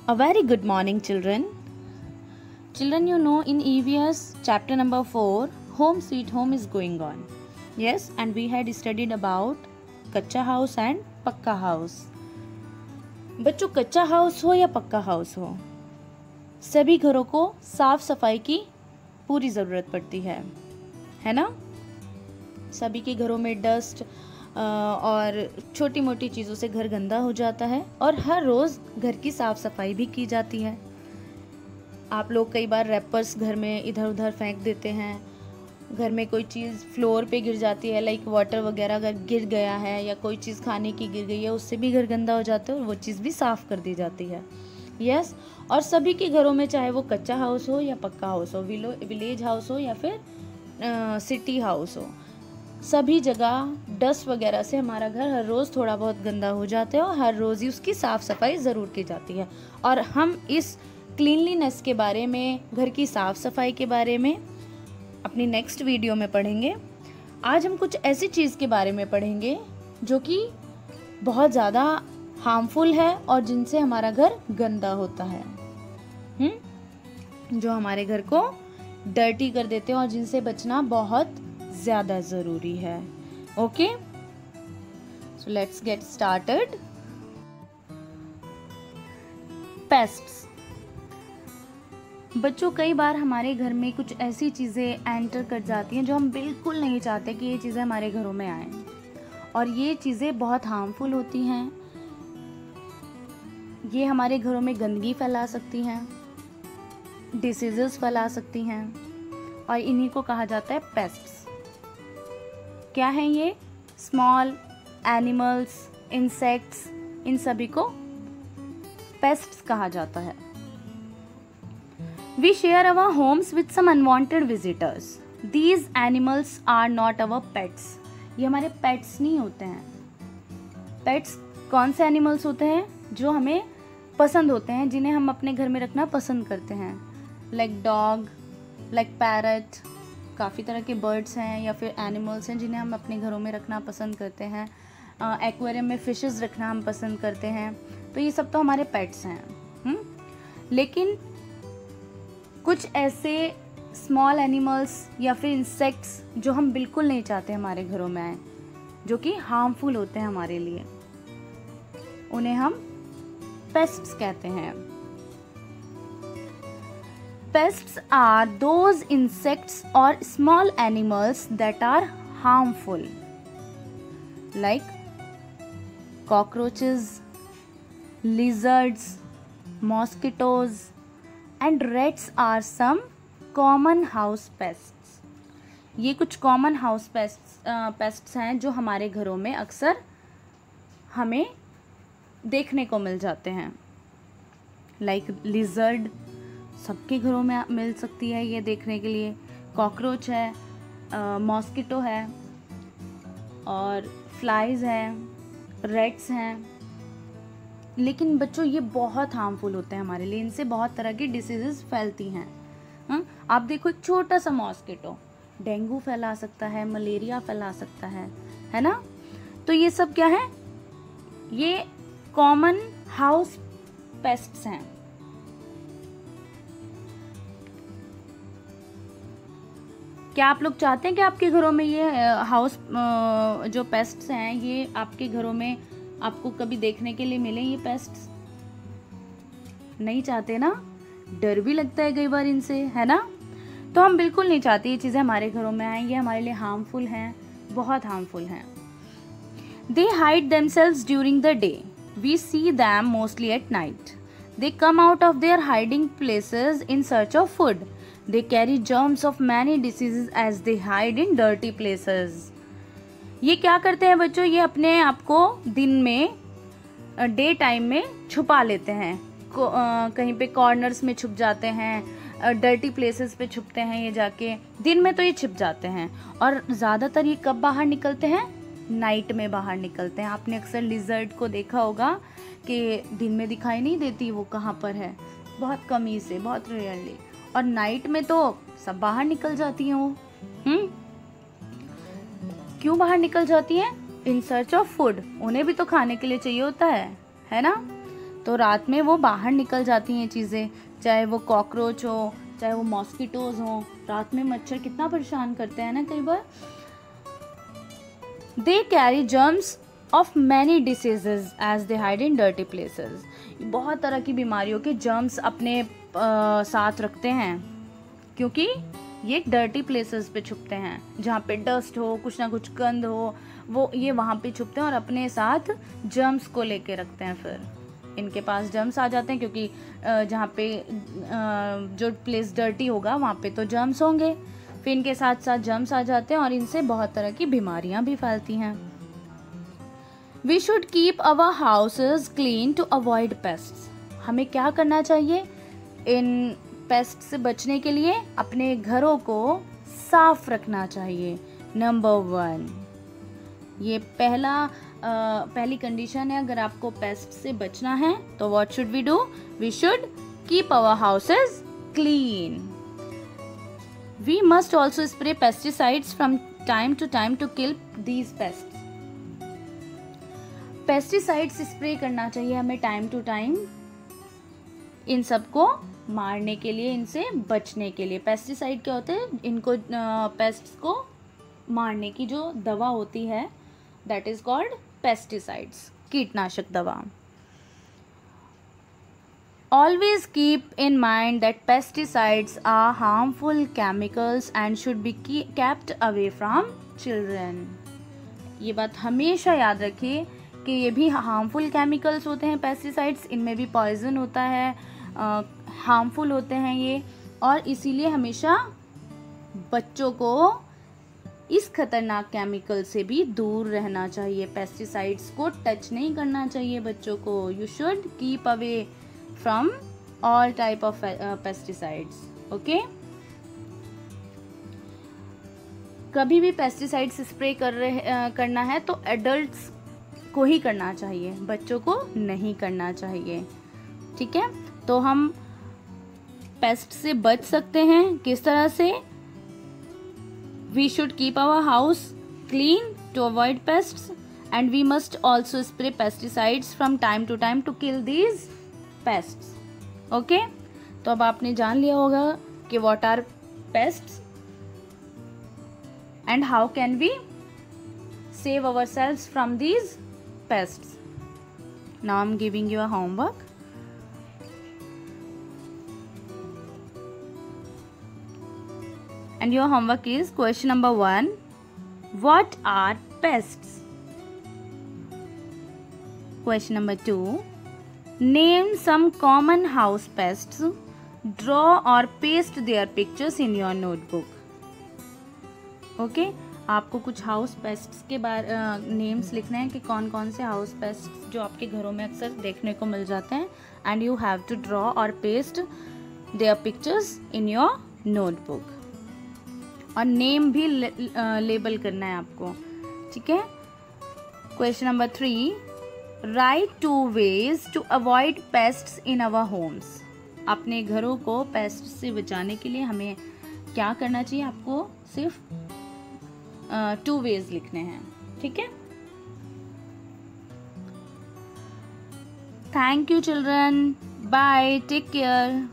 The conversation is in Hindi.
A very good morning, children. Children, you know in EVS chapter number 4, Home Sweet Home is going on. Yes, and we had studied about कच्चा हाउस एंड पक्का हाउस. बच्चों, कच्चा हाउस हो या पक्का हाउस हो, सभी घरों को साफ सफाई की पूरी ज़रूरत पड़ती है ना. सभी के घरों में डस्ट और छोटी मोटी चीज़ों से घर गंदा हो जाता है और हर रोज़ घर की साफ़ सफाई भी की जाती है. आप लोग कई बार रैपर्स घर में इधर उधर फेंक देते हैं. घर में कोई चीज़ फ्लोर पे गिर जाती है, लाइक वाटर वगैरह अगर गिर गया है या कोई चीज़ खाने की गिर गई है, उससे भी घर गंदा हो जाता है और वो चीज़ भी साफ़ कर दी जाती है. यस, और सभी के घरों में, चाहे वो कच्चा हाउस हो या पक्का हाउस हो, विलेज हाउस हो या फिर सिटी हाउस हो, सभी जगह डस्ट वगैरह से हमारा घर हर रोज़ थोड़ा बहुत गंदा हो जाता है और हर रोज़ ही उसकी साफ़ सफाई ज़रूर की जाती है. और हम इस क्लीनलीनेस के बारे में, घर की साफ़ सफाई के बारे में अपनी नेक्स्ट वीडियो में पढ़ेंगे. आज हम कुछ ऐसी चीज़ के बारे में पढ़ेंगे जो कि बहुत ज़्यादा हार्मफुल है और जिनसे हमारा घर गंदा होता है, जो हमारे घर को डर्टी कर देते हैं और जिनसे बचना बहुत ज़्यादा ज़रूरी है. Okay, so let's get started. Pests. बच्चों, कई बार हमारे घर में कुछ ऐसी चीज़ें एंटर कर जाती हैं जो हम बिल्कुल नहीं चाहते कि ये चीज़ें हमारे घरों में आएं, और ये चीज़ें बहुत हार्मफुल होती हैं. ये हमारे घरों में गंदगी फैला सकती हैं, डिसीजेस फैला सकती हैं, और इन्हीं को कहा जाता है पेस्ट्स. क्या है ये? स्मॉल एनिमल्स, इंसेक्ट्स, इन सभी को पेस्ट्स कहा जाता है. We share our homes with some unwanted visitors. These animals are not our pets. ये हमारे पेट्स नहीं होते हैं. पेट्स कौन से एनिमल्स होते हैं? जो हमें पसंद होते हैं, जिन्हें हम अपने घर में रखना पसंद करते हैं. Like dog, like parrot. काफ़ी तरह के बर्ड्स हैं या फिर एनिमल्स हैं जिन्हें हम अपने घरों में रखना पसंद करते हैं. एक्वेरियम में फिशेस रखना हम पसंद करते हैं. तो ये सब तो हमारे पेट्स हैं. लेकिन कुछ ऐसे स्मॉल एनिमल्स या फिर इंसेक्ट्स जो हम बिल्कुल नहीं चाहते हमारे घरों में आए, जो कि हार्मफुल होते हैं हमारे लिए, उन्हें हम पेस्ट्स कहते हैं. पेस्ट्स आर दोज इंसेक्ट्स और small animals that are harmful, like cockroaches, lizards, mosquitoes and rats are some common house pests. ये कुछ common house pests हैं जो हमारे घरों में अक्सर हमें देखने को मिल जाते हैं. लाइक लिजर्ड सबके घरों में मिल सकती है ये देखने के लिए. कॉकरोच है, मॉस्किटो है, और फ्लाइज हैं, रेट्स हैं. लेकिन बच्चों, ये बहुत हार्मफुल होते हैं हमारे लिए. इनसे बहुत तरह की डिसीजेस फैलती हैं. आप देखो, एक छोटा सा मॉस्किटो डेंगू फैला सकता है, मलेरिया फैला सकता है ना. तो ये सब क्या है? ये कॉमन हाउस पेस्ट्स हैं. क्या आप लोग चाहते हैं कि आपके घरों में ये हाउस जो पेस्ट्स हैं, ये आपके घरों में आपको कभी देखने के लिए मिले? ये पेस्ट्स नहीं चाहते ना. डर भी लगता है कई बार इनसे, है ना. तो हम बिल्कुल नहीं चाहते ये चीज़ें हमारे घरों में आएं. ये हमारे लिए हार्मफुल हैं, बहुत हार्मफुल हैं. They hide themselves during the day. We see them mostly at night. They come out of their hiding places in search of food. They carry germs of many diseases as they hide in dirty places. ये क्या करते हैं बच्चों? ये अपने आप को दिन में, डे टाइम में छुपा लेते हैं. कहीं पे कॉर्नर्स में छुप जाते हैं, डर्टी प्लेसेस पे छुपते हैं ये जाके. दिन में तो ये छिप जाते हैं, और ज़्यादातर ये कब बाहर निकलते हैं? नाइट में बाहर निकलते हैं. आपने अक्सर लिजर्ड को देखा होगा कि दिन में दिखाई नहीं देती वो कहाँ पर है, बहुत कमी से, बहुत रेयरली. और नाइट में तो सब बाहर निकल जाती हैं वो. क्यों बाहर निकल जाती हैं? इन सर्च ऑफ फूड. उन्हें भी तो खाने के लिए चाहिए होता है ना. तो रात में वो बाहर निकल जाती हैं चीज़ें, चाहे वो कॉकरोच हो, चाहे वो मॉस्किटोज हो। रात में मच्छर कितना परेशान करते हैं ना कई बार। They carry germs of many diseases as they hide in dirty places. बहुत तरह की बीमारियों के जर्म्स अपने साथ रखते हैं, क्योंकि ये डर्टी प्लेसेस पे छुपते हैं, जहाँ पे डस्ट हो, कुछ ना कुछ गंद हो, वो ये वहाँ पे छुपते हैं और अपने साथ जर्म्स को लेके रखते हैं। फिर इनके पास जर्म्स आ जाते हैं, क्योंकि जहाँ पे जो प्लेस डर्टी होगा वहाँ पे तो जर्म्स होंगे, फिर इनके साथ साथ जर्म्स आ जाते हैं और इनसे बहुत तरह की बीमारियाँ भी फैलती हैं। We should keep our houses clean to avoid pests. हमें क्या करना चाहिए इन पेस्ट से बचने के लिए? अपने घरों को साफ रखना चाहिए। नंबर 1, ये पहली कंडीशन है। अगर आपको पेस्ट से बचना है तो what should we do? We should keep our houses clean. We must also spray pesticides from time to time to kill these pests. Pesticides spray करना चाहिए हमें टाइम टू टाइम, इन सबको मारने के लिए, इनसे बचने के लिए। पेस्टिसाइड क्या होते हैं? इनको पेस्ट्स को मारने की जो दवा होती है, दैट इज कॉल्ड पेस्टिसाइड्स, कीटनाशक दवा। Always keep in mind that pesticides are harmful chemicals and should be kept away from children. ये बात हमेशा याद रखिए कि ये भी हार्मफुल केमिकल्स होते हैं पेस्टिसाइड्स, इनमें भी पॉइजन होता है, हार्मफुल होते हैं ये, और इसीलिए हमेशा बच्चों को इस खतरनाक केमिकल से भी दूर रहना चाहिए। पेस्टिसाइड्स को टच नहीं करना चाहिए बच्चों को। You should keep away from all type of pesticides. Okay, कभी भी पेस्टिसाइड्स स्प्रे करना है तो एडल्ट्स को ही करना चाहिए, बच्चों को नहीं करना चाहिए। ठीक है, तो हम पेस्ट से बच सकते हैं किस तरह से? We should keep our house clean to avoid pests, and we must also spray pesticides from time to time to kill these pests. Okay? तो अब आपने जान लिया होगा कि what are pests and how can we save ourselves from these pests. Now I'm giving you a homework. And your homework is question number 1. What are pests? Question number 2. Name some common house pests. Draw or paste their pictures in your notebook. Okay? आपको कुछ हाउस पेस्ट्स के बारे नेम्स लिखने हैं कि कौन कौन से हाउस पेस्ट्स जो आपके घरों में अक्सर देखने को मिल जाते हैं, and you have to draw और paste their pictures in your notebook, और नेम भी लेबल करना है आपको। ठीक है। Question number 3, write 2 ways to avoid pests in our homes. अपने घरों को पेस्ट से बचाने के लिए हमें क्या करना चाहिए? आपको सिर्फ 2 ways लिखने हैं। ठीक है। Thank you children, bye, take care.